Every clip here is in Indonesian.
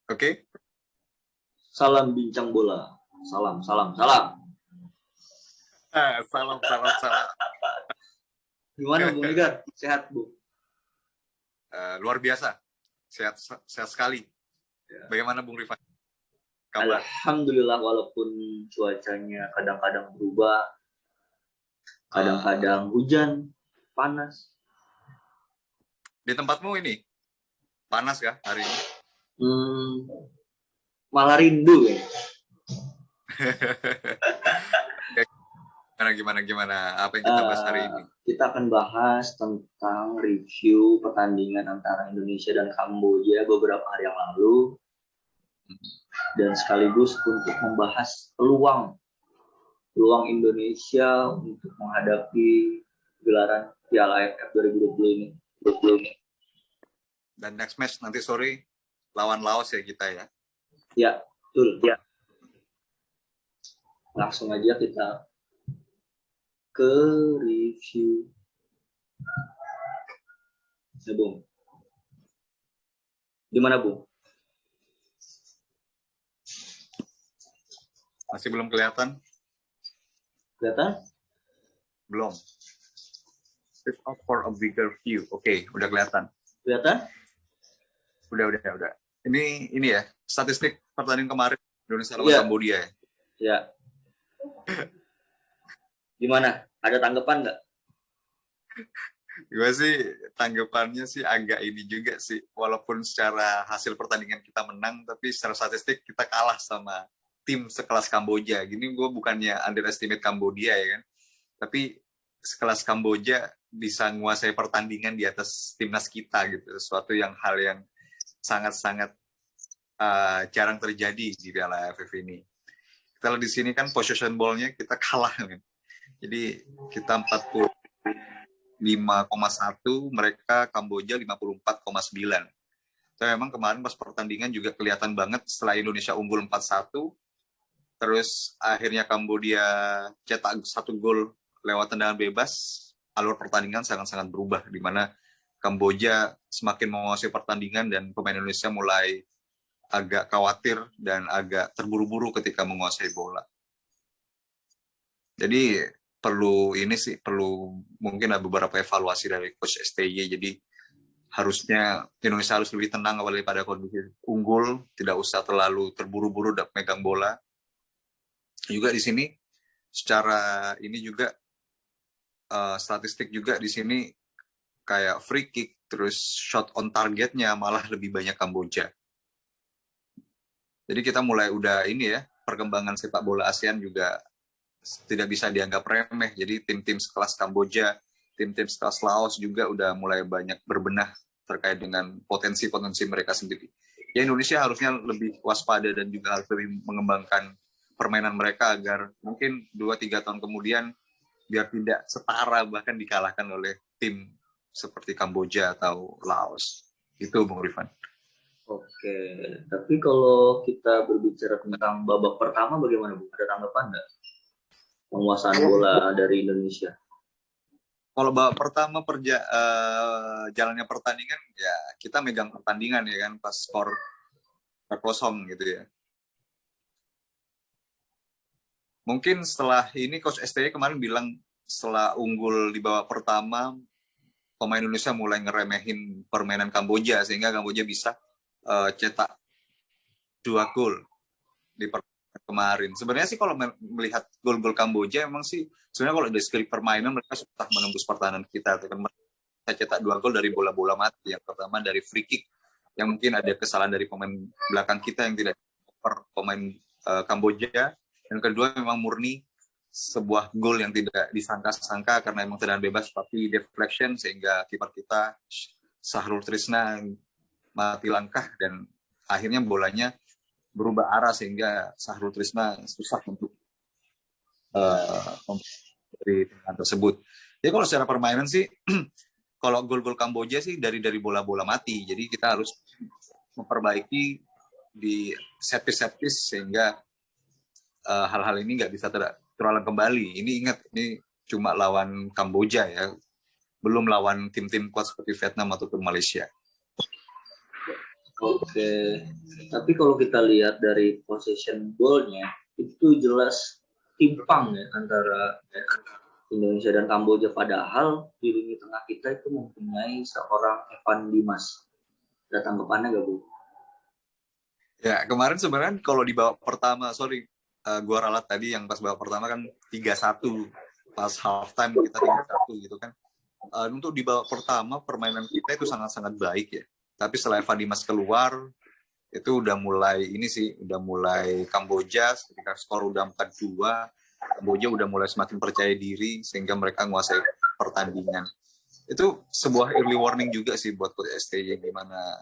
Oke. Salam bincang bola. Salam. Salam. Gimana Bung Nigar? Sehat, Bu? Luar biasa. Sehat sekali. Ya. Bagaimana Bung Rifan? Kabar? Alhamdulillah, walaupun cuacanya kadang-kadang berubah, kadang-kadang hujan, panas. Di tempatmu ini panas kah hari ini? Malah rindu ya. Gimana? Apa yang kita bahas hari ini? Kita akan bahas tentang review pertandingan antara Indonesia dan Kamboja beberapa hari yang lalu. Dan sekaligus untuk membahas peluang Indonesia untuk menghadapi gelaran Piala AFF 2020 ini. Dan next match nanti sore lawan Laos ya kita ya? Ya, betul. Ya. Langsung aja kita ke review. Ya, Bung. Gimana, Bung? Masih belum kelihatan? Kelihatan? Belum. Shift up for a bigger view. Oke, udah kelihatan. Kelihatan? Udah. Ini ya, statistik pertandingan kemarin Indonesia lawan Kamboja ya? Ya. Gimana? Ada tanggapan nggak? Gue sih tanggapannya sih agak ini juga sih. Walaupun secara hasil pertandingan kita menang, tapi secara statistik kita kalah sama tim sekelas Kamboja. Gini gue bukannya underestimate Kamboja ya kan. Tapi sekelas Kamboja bisa menguasai pertandingan di atas timnas kita gitu. Suatu hal yang sangat-sangat jarang terjadi di Piala AFF ini. Kita lihat di sini kan possession ball-nya kita kalah kan. Jadi kita 45,1, mereka Kamboja 54,9. So memang kemarin pas pertandingan juga kelihatan banget setelah Indonesia unggul 4-1, terus akhirnya Kamboja cetak 1 gol lewat tendangan bebas, alur pertandingan sangat-sangat berubah, di mana Kamboja semakin menguasai pertandingan dan pemain Indonesia mulai agak khawatir dan agak terburu-buru ketika menguasai bola. Jadi perlu mungkin ada beberapa evaluasi dari Coach STY. Jadi harusnya Indonesia harus lebih tenang daripada kondisi unggul, tidak usah terlalu terburu-buru megang bola. Juga di sini secara ini juga statistik juga di sini kayak free kick terus shot on targetnya malah lebih banyak Kamboja. Jadi kita mulai udah ini ya, perkembangan sepak bola ASEAN juga tidak bisa dianggap remeh. Jadi tim-tim sekelas Kamboja, tim-tim sekelas Laos juga udah mulai banyak berbenah terkait dengan potensi-potensi mereka sendiri. Ya Indonesia harusnya lebih waspada dan juga harus lebih mengembangkan permainan mereka agar mungkin 2-3 tahun kemudian biar tidak setara bahkan dikalahkan oleh tim seperti Kamboja atau Laos. Itu Bung Rifan. Oke, tapi kalau kita berbicara tentang babak pertama bagaimana Bu? Ada tanggapan nggak? Penguasaan bola dari Indonesia. Kalau babak pertama jalannya pertandingan ya kita megang pertandingan ya kan pas skor 0 gitu ya. Mungkin setelah ini Coach STY kemarin bilang setelah unggul di babak pertama pemain Indonesia mulai ngeremehin permainan Kamboja sehingga Kamboja bisa cetak 2 gol di pertandingan kemarin. Sebenarnya sih kalau melihat gol-gol Kamboja emang sih sebenarnya kalau dari segi permainan mereka susah menembus pertahanan kita. Kita cetak 2 gol dari bola-bola mati. Yang pertama dari free kick yang mungkin ada kesalahan dari pemain belakang kita yang tidak pemain Kamboja. Yang kedua memang murni sebuah gol yang tidak disangka-sangka karena memang tendangan bebas tapi deflection sehingga kiper kita Sahrul Trisna mati langkah dan akhirnya bolanya berubah arah sehingga Sahrul Trisna susah untuk dari tendangan tersebut. Jadi kalau secara permainan sih kalau gol-gol Kamboja sih dari bola-bola mati. Jadi kita harus memperbaiki di set piece sehingga hal-hal ini nggak bisa terulang kembali. Ini ingat, ini cuma lawan Kamboja ya, belum lawan tim-tim kuat seperti Vietnam ataupun Malaysia. Oke, tapi kalau kita lihat dari possession ball-nya itu jelas timpang ya antara Indonesia dan Kamboja, padahal di lini tengah kita itu mempunyai seorang Evan Dimas. Ada tanggapannya gak, Bu? Ya, kemarin sebenarnya kalau di babak pertama, gua ralat tadi yang pas babak pertama kan 3-1, pas half time kita 3-1 gitu kan. Untuk di babak pertama permainan kita itu sangat-sangat baik ya. Tapi setelah Evan Dimas keluar, itu udah mulai Kamboja ketika skor udah 4-2, Kamboja udah mulai semakin percaya diri sehingga mereka menguasai pertandingan. Itu sebuah early warning juga sih buat Coach STY, gimana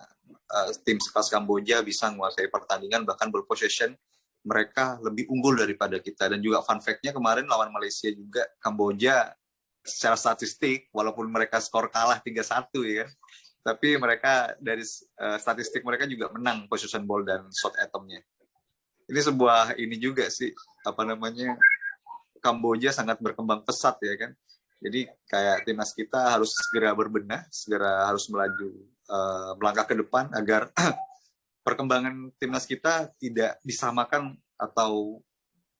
tim sekelas Kamboja bisa menguasai pertandingan, bahkan berpossession mereka lebih unggul daripada kita. Dan juga fun fact-nya kemarin lawan Malaysia juga, Kamboja secara statistik walaupun mereka skor kalah 3-1 ya kan, tapi mereka dari statistik mereka juga menang possession ball dan shot attempt-nya. Ini sebuah ini juga sih, Kamboja sangat berkembang pesat ya kan. Jadi kayak timnas kita harus segera berbenah, segera harus melangkah ke depan agar perkembangan timnas kita tidak disamakan atau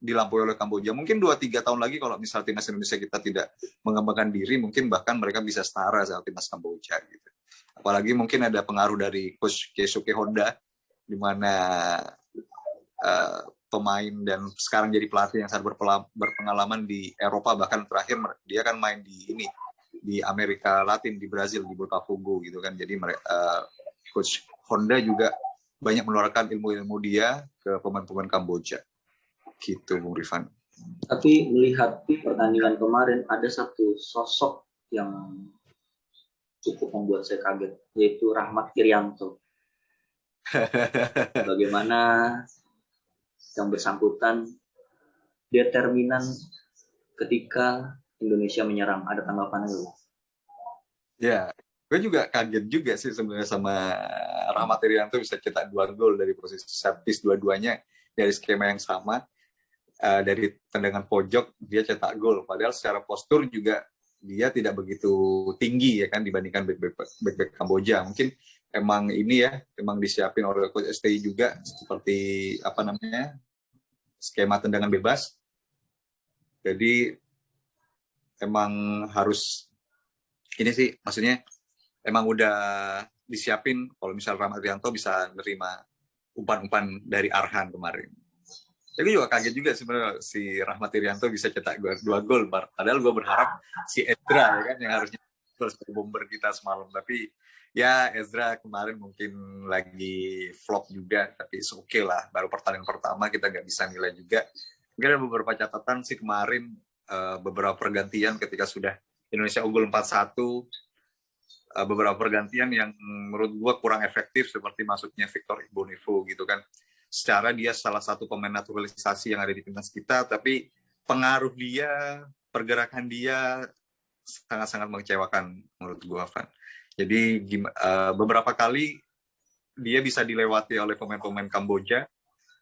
dilampaui oleh Kamboja. Mungkin 2-3 tahun lagi kalau misal timnas Indonesia kita tidak mengembangkan diri, mungkin bahkan mereka bisa setara sama timnas Kamboja gitu. Apalagi mungkin ada pengaruh dari Coach Keisuke Honda, di mana pemain dan sekarang jadi pelatih yang sangat berpengalaman di Eropa, bahkan terakhir dia kan main di Amerika Latin, di Brazil, di Botafogo gitu kan. Jadi Coach Honda juga banyak mengeluarkan ilmu-ilmu dia ke pemain-pemain Kamboja gitu, Bung Rifan. Tapi melihat pertandingan kemarin ada satu sosok yang cukup membuat saya kaget, yaitu Rahmat Irianto. Bagaimana yang bersangkutan determinan ketika Indonesia menyerang. Ada tanggapannya dulu? Ya, gue juga kaget juga sih sebenarnya sama Rahmat Irianto bisa cetak 2 gol dari posisi set piece dua-duanya dari skema yang sama. Dari tendangan pojok dia cetak gol, padahal secara postur juga dia tidak begitu tinggi ya kan dibandingkan back Kamboja. Mungkin emang disiapin oleh Coach STY juga seperti skema tendangan bebas. Jadi emang harus ini sih, maksudnya emang udah disiapin kalau misal Rahmat Irianto bisa nerima umpan-umpan dari Arhan kemarin. Tapi juga kaget juga sebenarnya si Rahmat Irianto bisa cetak 2 gol. Padahal gue berharap si Ezra ya kan yang harusnya sebagai bomber kita semalam. Tapi ya Ezra kemarin mungkin lagi flop juga. Tapi oke lah. Baru pertandingan pertama kita nggak bisa nilai juga. Mungkin ada beberapa catatan sih kemarin, beberapa pergantian ketika sudah Indonesia unggul 4-1. Beberapa pergantian yang menurut gue kurang efektif seperti masuknya Victor Igbonivo gitu kan. Secara dia salah satu pemain naturalisasi yang ada di timnas kita, tapi pengaruh dia, pergerakan dia sangat-sangat mengecewakan menurut gue, Van. Jadi beberapa kali dia bisa dilewati oleh pemain-pemain Kamboja,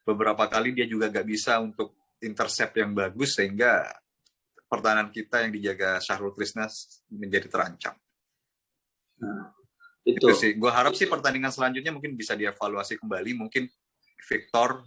beberapa kali dia juga gak bisa untuk intercept yang bagus, sehingga pertahanan kita yang dijaga Syahrul Trisna menjadi terancam. Nah, itu sih. Gue harap sih pertandingan selanjutnya mungkin bisa dievaluasi kembali. Mungkin Victor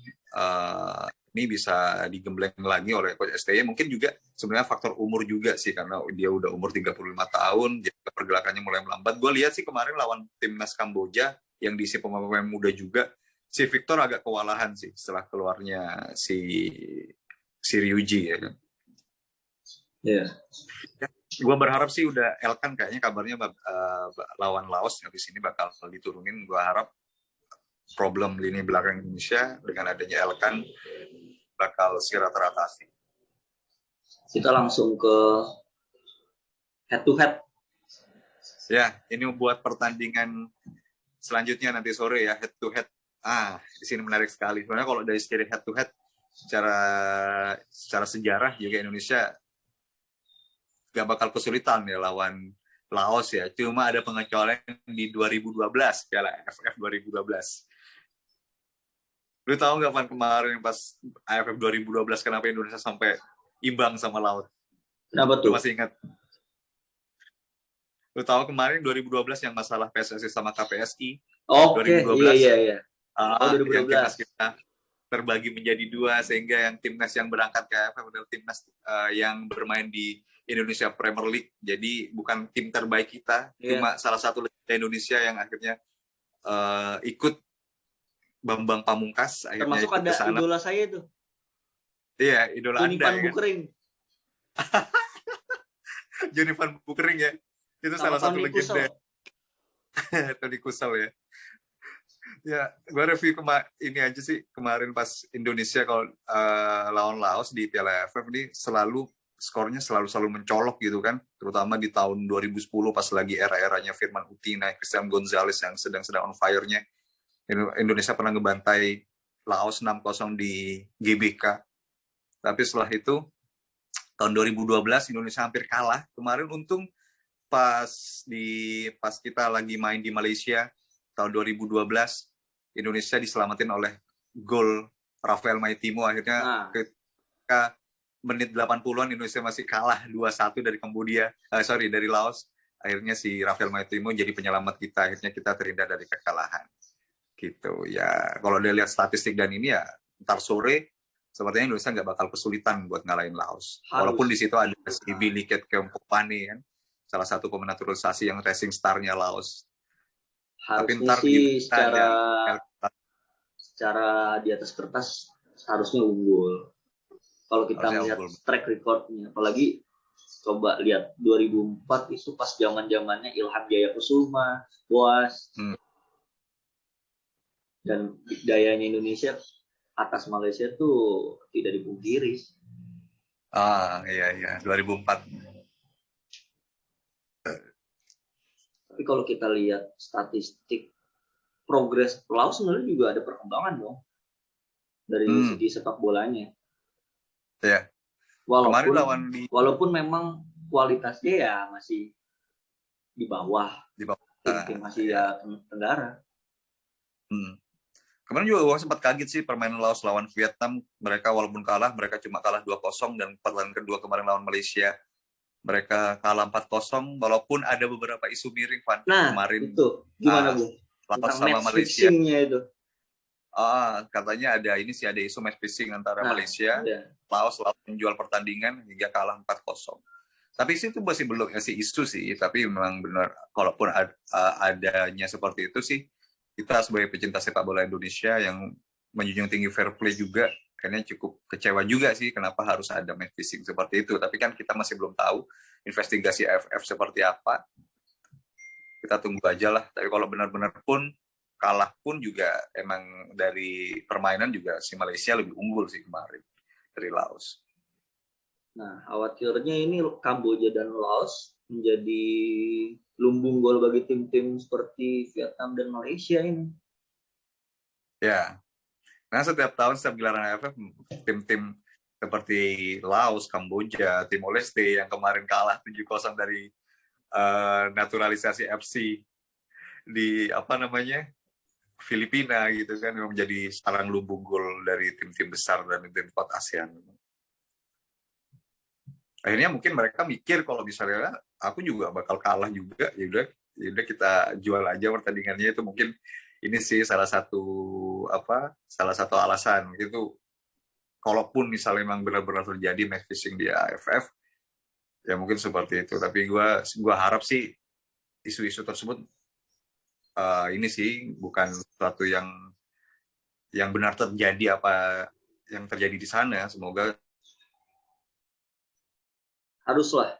ini bisa digembleng lagi oleh Coach STY. Mungkin juga sebenarnya faktor umur juga sih, karena dia udah umur 35 tahun, jadi pergerakannya mulai melambat. Gue lihat sih kemarin lawan timnas Kamboja yang diisi pemain-pemain muda juga, si Victor agak kewalahan sih setelah keluarnya si Ryuji ya kan. Iya. Yeah. Gue berharap sih udah Elkan kayaknya kabarnya lawan Laos habis ini bakal diturunin. Gue harap problem lini belakang Indonesia dengan adanya Elkan bakal segera teratasi. Kita langsung ke head to head. Ya, ini buat pertandingan selanjutnya nanti sore ya, head to head. Di sini menarik sekali. Sebenarnya kalau dari segi head to head secara sejarah juga Indonesia gak bakal kesulitan ya lawan Laos ya. Cuma ada pengecualian di 2012, Piala AFF 2012. Lu tahu nggak Pan kemarin pas AFF 2012 kenapa Indonesia sampai imbang sama Laos? Kenapa tuh? Lu masih ingat? Lu tahu kemarin 2012 yang masalah PSSI sama KPSI, Oke, iya 2012 iya iya. Oh, yang timnas 2012. kita terbagi menjadi dua, sehingga yang timnas yang berangkat ke AFF adalah timnas yang bermain di Indonesia Premier League. Jadi bukan tim terbaik kita, Iya. cuma salah satu legenda Indonesia yang akhirnya ikut Bambang Pamungkas, akhirnya Termasuk ikut ke ada sana. idola saya tuh, Iya, idola Tony Anda Van ya kan. Bukering Johnny Van Bukering ya. Itu sama salah satu Tony legenda. Kusel. Tony Kusel ya. Ya, gue review ini aja sih kemarin pas Indonesia kalau lawan Laos di Piala AFF ini skornya selalu mencolok gitu kan, terutama di tahun 2010 pas lagi era-eranya Firman Utina, Christian Gonzalez yang sedang on fire-nya. Indonesia pernah ngebantai Laos 6-0 di GBK. Tapi setelah itu tahun 2012 Indonesia hampir kalah. Kemarin untung pas kita lagi main di Malaysia tahun 2012, Indonesia diselamatin oleh gol Rafael Maitimo. Akhirnya ketika menit 80-an Indonesia masih kalah 2-1 dari dari Laos. Akhirnya si Rafael Maitimo jadi penyelamat kita. Akhirnya kita terhindar dari kekalahan. Gitu ya. Kalau dia lihat statistik dan ini ya, ntar sore sepertinya Indonesia nggak bakal kesulitan buat ngalahin Laos. Walaupun di situ ada si Billy Kempopane kan, salah satu pemain naturalisasi yang racing star-nya Laos. Harusnya tapi ntar sih secara di atas kertas harusnya unggul. Kalau kita melihat track record-nya, apalagi coba lihat 2004 itu pas zaman-zamannya Ilham Jaya Kusuma, Boas, dan dayanya Indonesia atas Malaysia tuh tidak dipungkiri. Iya 2004. Tapi kalau kita lihat statistik progres Laos sebenarnya juga ada perkembangan dong dari segi sepak bolanya. Iya. Walaupun memang kualitasnya ya masih di bawah tim Asia Tenggara. Kemarin juga gue sempat kaget sih permainan Laos lawan Vietnam. Mereka walaupun kalah, mereka cuma kalah 2-0, dan pertandingan kedua kemarin lawan Malaysia mereka kalah 4-0, walaupun ada beberapa isu miring kemarin. Itu gimana Bu? Laos sama Malaysia. Itu. Katanya ada isu match fixing antara Malaysia, Laos menjual pertandingan hingga kalah 4-0. Tapi itu masih belum isu sih, tapi memang benar kalaupun adanya seperti itu sih, kita sebagai pecinta sepak bola Indonesia yang menjunjung tinggi fair play juga, kayaknya cukup kecewa juga sih kenapa harus ada match fixing seperti itu. Tapi kan kita masih belum tahu investigasi AFF seperti apa. Kita tunggu aja lah. Tapi kalau benar-benar pun kalah pun juga emang dari permainan juga si Malaysia lebih unggul sih kemarin dari Laos. Nah, khawatirnya ini Kamboja dan Laos menjadi lumbung gol bagi tim-tim seperti Vietnam dan Malaysia ini. Ya, nah setiap tahun setiap gelaran AFF, tim-tim seperti Laos, Kamboja, Timor Leste yang kemarin kalah 7-0 dari naturalisasi FC di Filipina gitu kan, memang menjadi sarang lumbung gol dari tim-tim besar dan tim kuat ASEAN. Akhirnya mungkin mereka mikir kalau misalnya aku juga bakal kalah juga, ya udah kita jual aja pertandingannya. Itu mungkin ini sih salah satu alasan gitu. Kalaupun misalnya memang benar-benar terjadi match fixing di AFF, ya mungkin seperti itu. Tapi gue harap sih isu-isu tersebut ini sih bukan sesuatu yang benar terjadi apa yang terjadi di sana. Semoga haruslah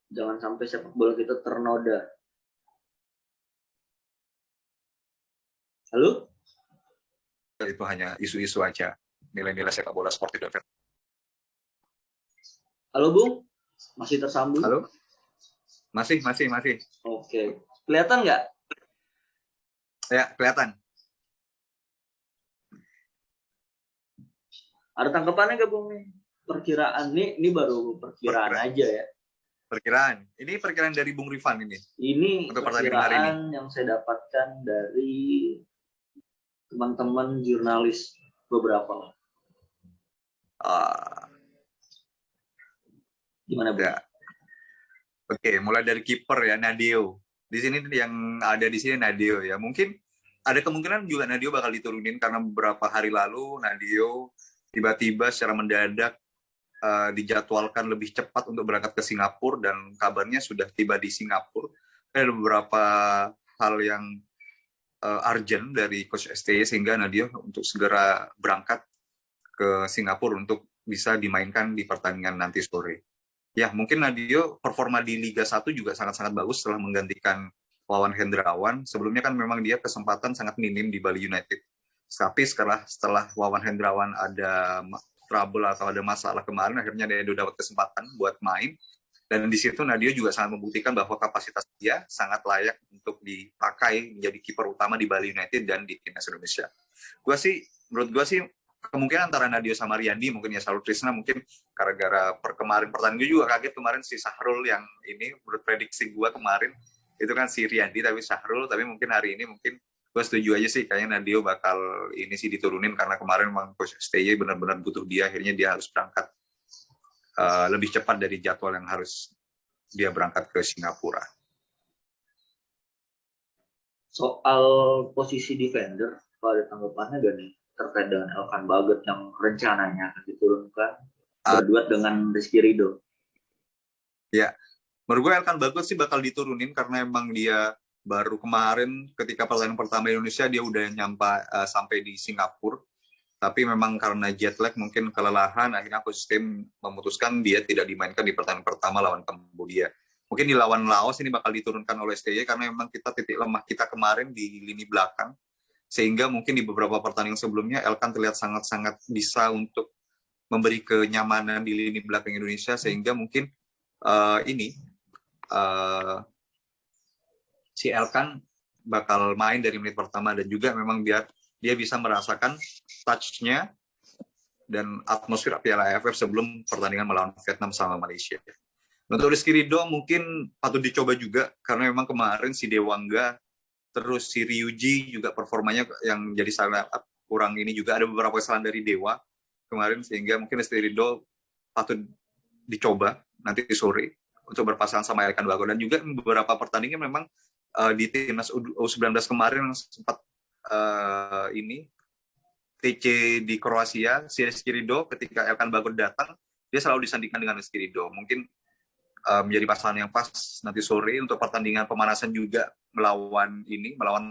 jangan sampai sepak bola kita ternoda. Halo? Itu hanya isu-isu aja, nilai-nilai sepak bola sportif. Halo Bung, masih tersambung? Halo? Masih. Oke, kelihatan nggak? Ya, kelihatan. Ada tanggapannya nggak Bung nih? Perkiraan ini baru perkiraan aja ya. Perkiraan. Ini perkiraan dari Bung Rifan ini. Ini untuk perkiraan yang saya dapatkan dari teman-teman jurnalis beberapa. Gimana Bung? Ya. Oke, mulai dari kiper ya, Nadeo Di sini yang ada di sini Nadio ya. Mungkin ada kemungkinan juga Nadio bakal diturunin karena beberapa hari lalu Nadio tiba-tiba secara mendadak dijadwalkan lebih cepat untuk berangkat ke Singapura dan kabarnya sudah tiba di Singapura. Ada beberapa hal yang urgent dari Coach STY sehingga Nadio untuk segera berangkat ke Singapura untuk bisa dimainkan di pertandingan nanti sore. Ya, mungkin Nadio performa di Liga 1 juga sangat-sangat bagus setelah menggantikan Wawan Hendrawan. Sebelumnya kan memang dia kesempatan sangat minim di Bali United. Tapi setelah Wawan Hendrawan ada trouble atau ada masalah kemarin, akhirnya dia dapat kesempatan buat main. Dan di situ Nadio juga sangat membuktikan bahwa kapasitas dia sangat layak untuk dipakai menjadi kiper utama di Bali United dan di timnas Indonesia. Menurut gue sih kemungkinan antara Nadio sama Riyandi mungkin ya, Sahrul Trisna mungkin gara-gara kemarin pertandingan juga kaget kemarin si Sahrul yang ini menurut prediksi gue kemarin itu kan si Riyandi tapi Sahrul, tapi mungkin hari ini mungkin gue setuju aja sih kayaknya Nadio bakal ini sih diturunin karena kemarin memang Coach STY benar-benar butuh dia, akhirnya dia harus berangkat lebih cepat dari jadwal yang harus dia berangkat ke Singapura. Soal posisi defender, kalau ada tanggapannya gak nih terkait dengan Elkan Bagot yang rencananya akan diturunkan berduet dengan Rizky Ridho? Ya, menurut gue Elkan Bagot sih bakal diturunin karena emang dia baru kemarin ketika pertandingan pertama Indonesia dia udah sampai di Singapura. Tapi memang karena jet lag mungkin kelelahan, akhirnya sistem memutuskan dia tidak dimainkan di pertandingan pertama lawan Kamboja. Mungkin di lawan Laos ini bakal diturunkan oleh STY karena memang kita titik lemah kita kemarin di lini belakang. Sehingga mungkin di beberapa pertandingan sebelumnya Elkan terlihat sangat-sangat bisa untuk memberi kenyamanan di lini belakang Indonesia, sehingga mungkin si Elkan bakal main dari menit pertama dan juga memang dia bisa merasakan touch-nya dan atmosfer Piala AFF sebelum pertandingan melawan Vietnam sama Malaysia. Untuk Rizky Ridho mungkin patut dicoba juga karena memang kemarin si Dewangga terus si Ryuji juga performanya yang jadi sangat kurang, ini juga ada beberapa kesalahan dari Dewa kemarin sehingga mungkin Rizky Ridho patut dicoba nanti sore untuk berpasangan sama Elkan Bagot. Dan juga beberapa pertandingan memang di timnas U19 kemarin sempat TC di Kroasia, si Rizky Ridho ketika Elkan Bagot datang, dia selalu disandingkan dengan Rizky Ridho. Mungkin menjadi pasangan yang pas nanti sore untuk pertandingan pemanasan juga melawan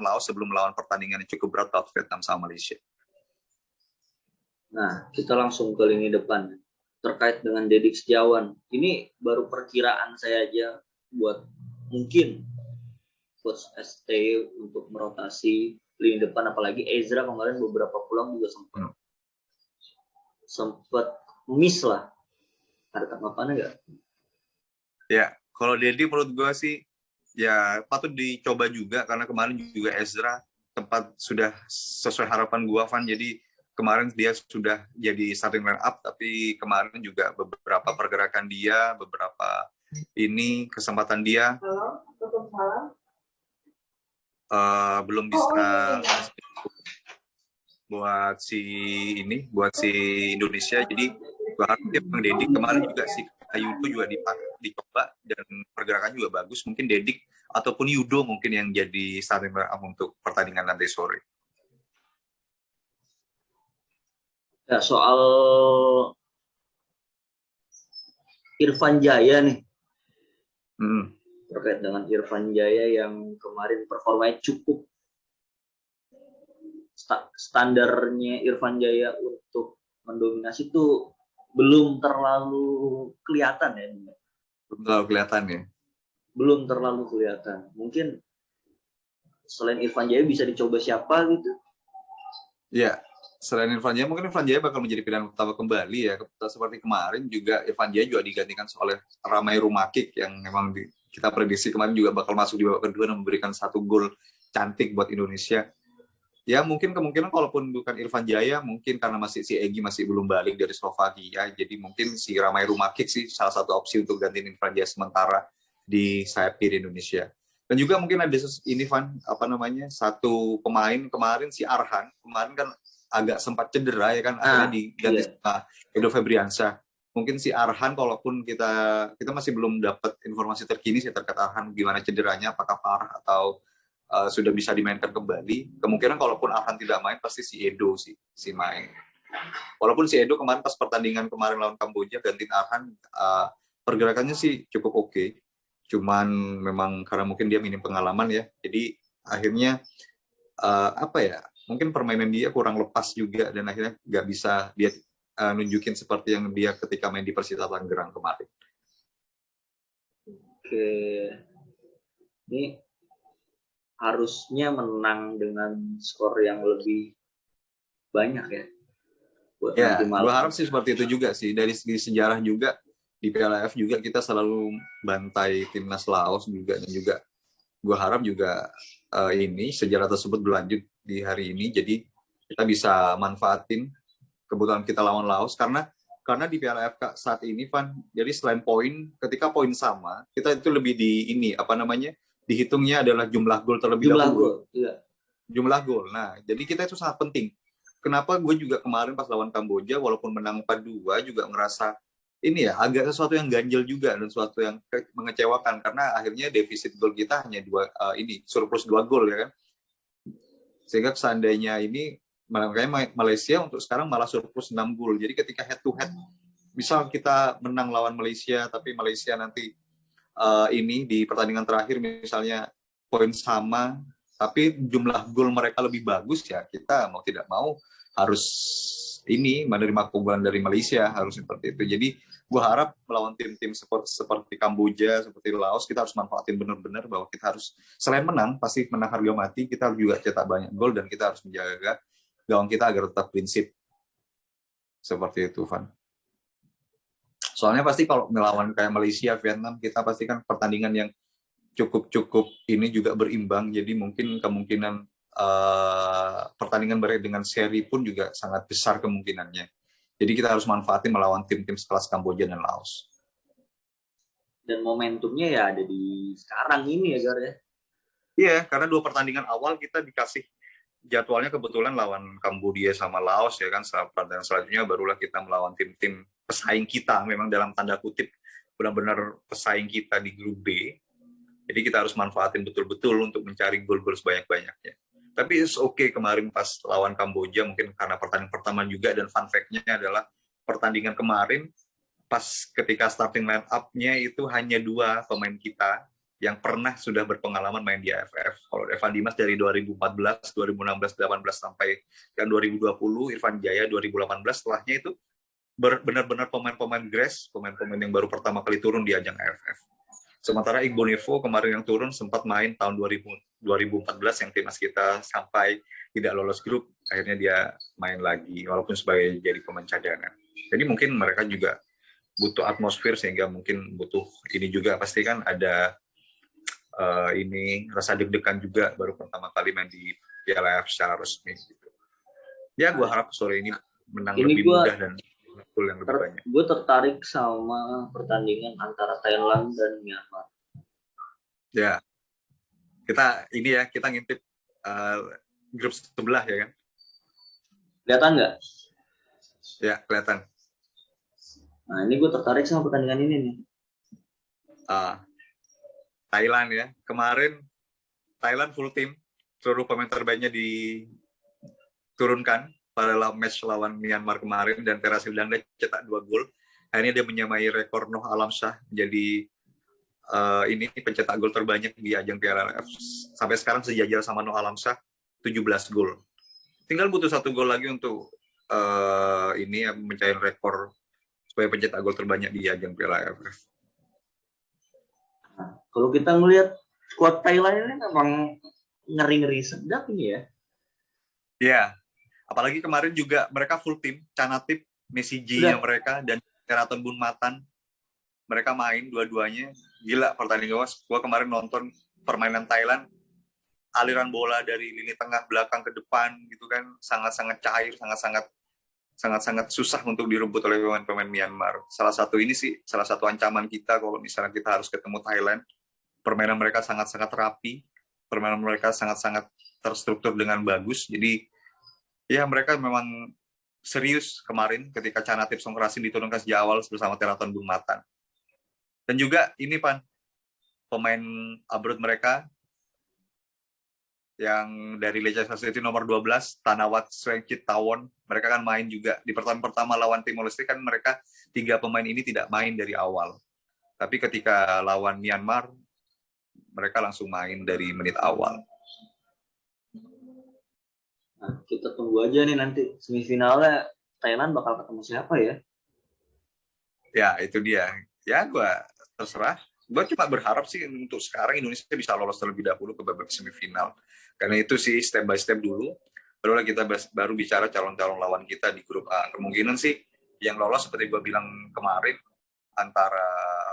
Laos sebelum melawan pertandingan yang cukup berat lawan Vietnam sama Malaysia. Nah, kita langsung ke lini depan terkait dengan Dedik Setiawan. Ini baru perkiraan saya aja buat mungkin Coach ST untuk merotasi lini depan, apalagi Ezra kemarin beberapa pulang juga sempat miss lah. Ada tanggapannya nggak? Ya, kalau Dedi menurut gue sih ya patut dicoba juga karena kemarin juga Ezra tempat sudah sesuai harapan gue, Van. Jadi kemarin dia sudah jadi starting line up, tapi kemarin juga beberapa pergerakan dia, beberapa kesempatan dia belum bisa buat si Indonesia. Jadi berarti Bang Dedik kemarin juga si Yudo juga dicoba dan pergerakan juga bagus. Mungkin Dedik ataupun Yudo mungkin yang jadi starting line up untuk pertandingan nanti sore. Ya, soal Irfan Jaya nih. Terkait dengan Irfan Jaya yang kemarin performanya cukup standarnya Irfan Jaya untuk mendominasi itu belum terlalu kelihatan ya. Belum terlalu kelihatan. Mungkin selain Irfan Jaya bisa dicoba siapa gitu? Ya, selain Irfan Jaya, mungkin Irfan Jaya bakal menjadi pilihan utama kembali ya. Seperti kemarin juga Irfan Jaya juga digantikan oleh Ramai Rumakik yang memang kita prediksi kemarin juga bakal masuk di babak kedua dan memberikan 1 gol cantik buat Indonesia. Ya mungkin kemungkinan kalaupun bukan Irfan Jaya, mungkin karena si Egy masih belum balik dari Slovakia, jadi mungkin si Ramai Rumakik sih salah satu opsi untuk gantiin Irfan Jaya sementara di sayap kiri Indonesia. Dan juga mungkin ada satu pemain kemarin si Arhan, kemarin kan agak sempat cedera ya kan, akhirnya diganti sama Edo Febriansyah. mungkin si Arhan, kalaupun kita masih belum dapat informasi terkini sih terkait Arhan gimana cederanya, apakah parah atau sudah bisa dimainkan kembali. Kemungkinan kalaupun Arhan tidak main pasti si Edo si main. Walaupun si Edo kemarin pas pertandingan kemarin lawan Kamboja gantiin Arhan, pergerakannya sih cukup oke. Cuman memang karena mungkin dia minim pengalaman ya, jadi akhirnya apa ya, mungkin permainan dia kurang lepas juga dan akhirnya nggak bisa dia nunjukin seperti yang dia ketika main di Persita Tangerang kemarin. Oke, ini harusnya menang dengan skor yang lebih banyak ya. Buat Ya, nanti malam. gue harap sih seperti itu juga sih. Dari segi sejarah juga di Piala AFF juga kita selalu bantai timnas Laos juga, dan juga gue harap juga ini sejarah tersebut berlanjut di hari ini. Jadi kita bisa manfaatin kebetulan kita lawan Laos karena di Piala AFF saat ini, Van, jadi selain poin, ketika poin sama, kita itu lebih di ini apa namanya, dihitungnya adalah jumlah gol terlebih dahulu. Iya. Jumlah gol. Nah, jadi kita itu sangat penting. Kenapa gue juga kemarin pas lawan Kamboja, walaupun menang 4-2, juga ngerasa ini ya agak sesuatu yang ganjel juga dan sesuatu yang mengecewakan karena akhirnya defisit gol kita hanya surplus 2 gol ya kan. Sehingga seandainya ini makanya Malaysia untuk sekarang malah surplus 6 gol. Jadi ketika head to head, misal kita menang lawan Malaysia, tapi Malaysia nanti ini di pertandingan terakhir misalnya poin sama, tapi jumlah gol mereka lebih bagus, ya kita mau tidak mau harus ini menerima keunggulan dari Malaysia, harus seperti itu. Jadi gue harap melawan tim-tim seperti Kamboja, seperti Laos, kita harus manfaatin benar-benar bahwa kita harus selain menang, pasti menang harga mati, kita harus juga cetak banyak gol dan kita harus menjaga gawang kita agar tetap prinsip. Seperti itu, Van. Soalnya pasti kalau melawan kayak Malaysia, Vietnam, kita pasti kan pertandingan yang cukup ini juga berimbang, jadi mungkin kemungkinan pertandingan berakhir dengan seri pun juga sangat besar kemungkinannya. Jadi kita harus manfaatin melawan tim-tim sekelas Kamboja dan Laos. Dan momentumnya ya ada di sekarang ini ya, Gar ya. Iya, karena 2 pertandingan awal kita dikasih jadwalnya kebetulan lawan Kamboja sama Laos ya kan. Pertandingan selanjutnya barulah kita melawan tim-tim pesaing kita, memang dalam tanda kutip benar-benar pesaing kita di grup B. Jadi kita harus manfaatin betul-betul untuk mencari gol-gol sebanyak-banyaknya. Tapi it's okay kemarin pas lawan Kamboja, mungkin karena pertandingan pertama juga, dan fun fact-nya adalah pertandingan kemarin pas ketika starting line up-nya itu hanya 2 pemain kita yang pernah sudah berpengalaman main di AFF. Kalau Evan Dimas dari 2014, 2016, 18 sampai dan 2020, Irfan Jaya 2018, setelahnya itu benar-benar pemain-pemain grass, pemain-pemain yang baru pertama kali turun di ajang AFF. Sementara Iqbal Nevo kemarin yang turun sempat main tahun 2014 yang timnas kita sampai tidak lolos grup, akhirnya dia main lagi walaupun sebagai jadi pemain cadangan. Jadi mungkin mereka juga butuh atmosfer, sehingga mungkin butuh ini juga, pasti kan ada ini rasa deg-degan juga baru pertama kali main di Piala AFF secara resmi gitu. Ya gue harap sore ini menang lebih mudah dan gol yang lebih banyak. Gue tertarik sama pertandingan antara Thailand dan Myanmar. Ya, kita ngintip grup sebelah ya kan? Kelihatan nggak? Ya, kelihatan. Nah, ini gue tertarik sama pertandingan ini nih. Thailand ya, kemarin Thailand full team, seluruh pemain terbaiknya diturunkan pada match lawan Myanmar kemarin, dan Tera Sildangda cetak 2 gol. Akhirnya dia menyamai rekor Noh Alamsyah jadi ini pencetak gol terbanyak di ajang Piala AFF. Sampai sekarang sejajar sama Noh Alamsyah 17 gol. Tinggal butuh 1 gol lagi untuk ini mencapai rekor sebagai pencetak gol terbanyak di ajang Piala AFF. Nah, kalau kita ngelihat squad Thailand ini memang ngeri-ngeri sedap ini ya. Iya. Apalagi kemarin juga mereka full team, Canatip, Messi G-nya mereka, dan Keraton Bunmatan. Mereka main dua-duanya. Gila pertandingan gue kemarin nonton permainan Thailand, aliran bola dari lini tengah belakang ke depan gitu kan, sangat-sangat cair, sangat-sangat susah untuk direbut oleh pemain-pemain Myanmar. Salah satu ancaman kita kalau misalnya kita harus ketemu Thailand. Permainan mereka sangat-sangat rapi, permainan mereka sangat-sangat terstruktur dengan bagus. Jadi ya mereka memang serius kemarin ketika Canatip Songkrasin diturunkan sejak awal bersama Teraton Bung Matan. Dan juga ini Pan, pemain abroad mereka yang dari Leicester City nomor 12, Tanawat Srengkit Tawon, mereka kan main juga. Di pertemuan pertama lawan Timor Leste kan mereka 3 pemain ini tidak main dari awal. Tapi ketika lawan Myanmar, mereka langsung main dari menit awal. Nah, kita tunggu aja nih nanti semifinalnya Thailand bakal ketemu siapa ya? Ya, itu dia. Ya, gue terserah. Gue cuma berharap sih untuk sekarang Indonesia bisa lolos terlebih dahulu ke babak semifinal. Karena itu sih step by step dulu. Barulah kita baru bicara calon-calon lawan kita di grup A. Kemungkinan sih yang lolos seperti gue bilang kemarin, antara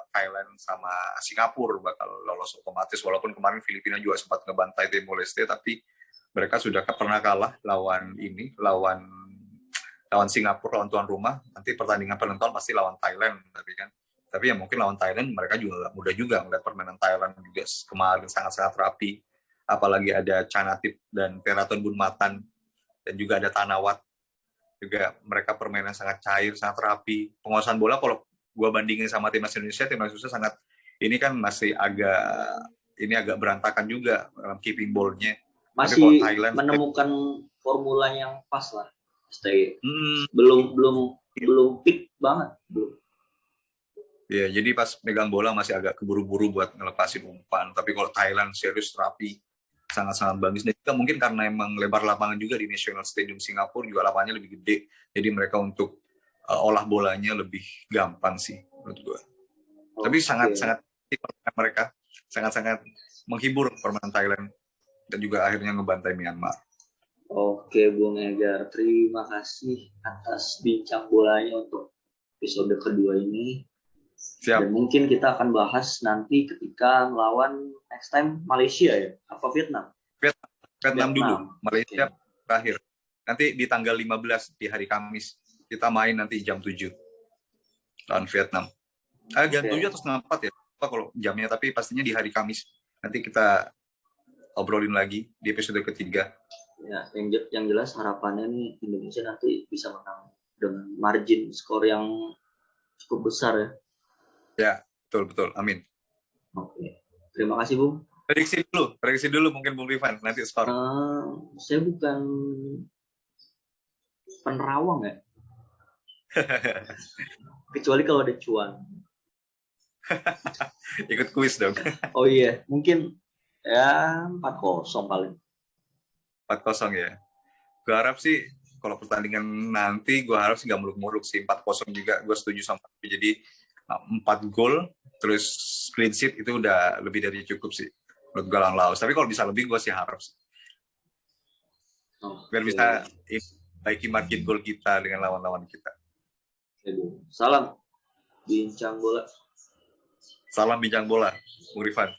Thailand sama Singapura bakal lolos otomatis. Walaupun kemarin Filipina juga sempat ngebantai Timor Leste, tapi mereka sudah pernah kalah lawan Singapura, lawan tuan rumah. Nanti pertandingan penentuan pasti lawan Thailand, tapi ya mungkin lawan Thailand mereka juga mudah juga melihat permainan Thailand juga kemarin sangat-sangat rapi. Apalagi ada Canatip dan Teraton Bun Matan dan juga ada Tanawat. Juga mereka permainan sangat cair, sangat rapi. Penguasaan bola kalau gue bandingin sama timnas Indonesia sangat ini kan masih agak berantakan juga dalam keeping ball-nya. Masih Thailand, menemukan formula yang pas lah. Stay. Belum peak banget, belum. Ya, jadi pas megang bola masih agak keburu-buru buat ngelepasin umpan. Tapi kalau Thailand serius rapi, sangat-sangat bagus. Dan juga mungkin karena emang lebar lapangan juga di National Stadium Singapura, juga lapangannya lebih gede. Jadi mereka untuk olah bolanya lebih gampang sih menurut gue. Tapi sangat-sangat mereka sangat-sangat menghibur permainan Thailand dan juga akhirnya ngebantai Myanmar. Oke, Bung Egar, terima kasih atas bincang bolanya untuk episode kedua ini. Siap. Dan mungkin kita akan bahas nanti ketika melawan next time Malaysia ya, apa Vietnam? Vietnam dulu, Malaysia terakhir. Nanti di tanggal 15 di hari Kamis kita main nanti jam 7 lawan Vietnam. Jam 7 atau setengah 4 ya, apa kalau jamnya, tapi pastinya di hari Kamis. Nanti kita obrolin lagi di episode ketiga. Ya, yang jelas harapannya nih Indonesia nanti bisa menang dengan margin skor yang cukup besar ya. Ya, betul. Amin. Oke. Terima kasih, Bung. Prediksi dulu mungkin Bung Rifan, nanti skor. Saya bukan penerawang ya. Kecuali kalau ada cuan. Ikut kuis dong. Oh iya, mungkin ya 4-0 paling. 4-0 ya. Gue harap sih kalau pertandingan nanti gue harap sih nggak muluk-muluk sih, 4-0 juga. Gue setuju sama. Jadi 4 gol terus clean sheet itu udah lebih dari cukup sih menurut gue lawan Laos. Tapi kalau bisa lebih gue sih harap sih. Biar bisa baiki margin gol kita dengan lawan-lawan kita. Salam bincang bola. Salam bincang bola, Bung Rifan.